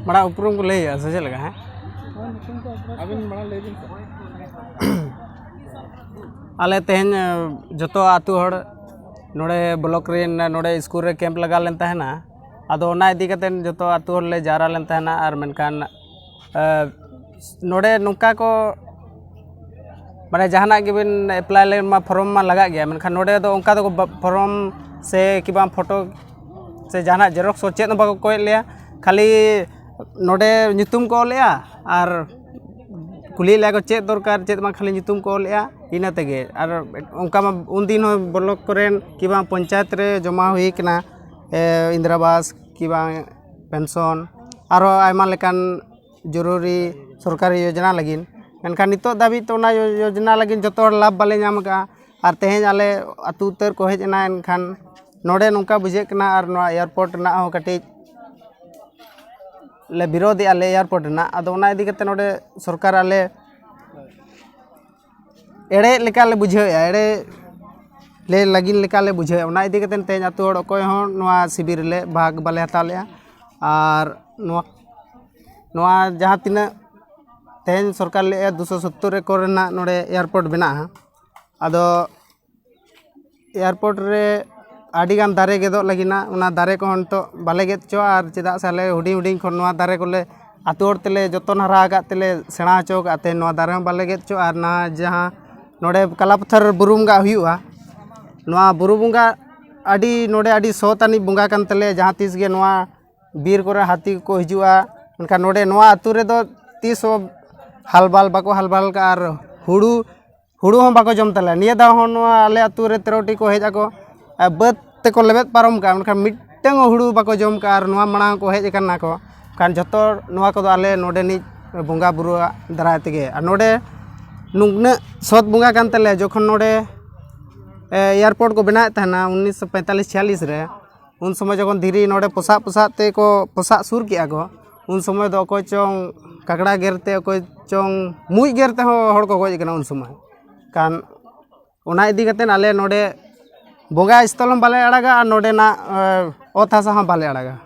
बड़ा उपरूम को लैया से चल लगा है आले तेहन जतो आतु हड़ नोड़े ब्लॉक रे नोड़े स्कूल रे कैंप लगा लेन तहना आदो ओना इदी कतेन जतो आतु हड़ ले जारा लेन तहना आर मेनखान नोड़े नुका को माने जहाना गिबिन अप्लाई ले मा फॉर्म मा लगा गया मेनखान नोड़े दो उनका दो फॉर्म से कि बा फोटो से जहाना जेरॉक्स चेत न बाको कोय लिया खाली नोड़े नितुम को लिया आर कुली ले को चेत दरकार चेत मा खाली नितुम को लिया इना तेगे आर उनका मा उन दिन हो ब्लॉक करेन कि बा पंचायत रे जमा हुई कना इंदिरावास कि बा पेंशन आरो आयमा लेकान जरूरी सरकारी योजना लगिन मेनखान नितो दाबी तो ना योजना लगिन जतो लाभ बाले नाम का आर तेहेन आले अतु उतर को हेज ना एनखान नोड़े नुका बुझे कना आर नो एयरपोर्ट ना हो कटी ले विरोधी आले एयरपोर्ट ना आदो ना इदी कते नोड़े सरकार आले एड़े लेका ले बुझे एड़े ले लगिन लेका ले बुझे ओना इदी कते तेज अतु हड़ कोय हो नोआ शिविर ले भाग बाले हता ले आर नोआ जहां तिना तेज सरकार ले 270 एकड़ ना नोड़े एयरपोर्ट बना आदो एयरपोर्ट रे आडिगान दारे गेदो लगिना उना दारे को हन तो बाले गेद चो आर चेदा साले हुडी हुडी खन नोआ दारे कोले आतु हड़ तेले जतन हरा गा तेले सेणा चो गाते नोआ दारे हम बाले गेद चो आर ना जहां नोड़े कलापत्थर बुरुमगा हुआ नोआ बुरुबुंगा आडी नोड़े आडी सोतानी बुंगा कान तेले जहां तीस गे नोआ बीर कोरे हाथी को हिजुआ उनका नोड़े नोआ आतु रे दो 30 हालबाल बाको हालबाल का आर हुड़ू हम बाको जम तले निया दा हो नोआ आले आतु रे 13टी को हेज आको बद ते को लेबेत पारम का उनका मिटंग हुड़ू बाको जम का आर नोआ मणा को हेज कना को कान जतो नोआ को आले नोड़े नि बुंगा बुरु दराय तेगे आ नोड़े नुगने सत बुंगा कान तले जखन नोड़े एयरपोर्ट को बनाए था 1945-46 रे उन समय जखन धीरी नोड़े पोसा ते को पोसा सुर किया को उन समय दो कोई चोंग काकड़ा गेरते कोई चोंग मुई गेरते हो हड़ को गोज कना उन समय कान ओना इदी कते आले नोड़े बोगा स्थल बाले अड़ागा नोड़े ना ओथ हासा बाले अड़ागा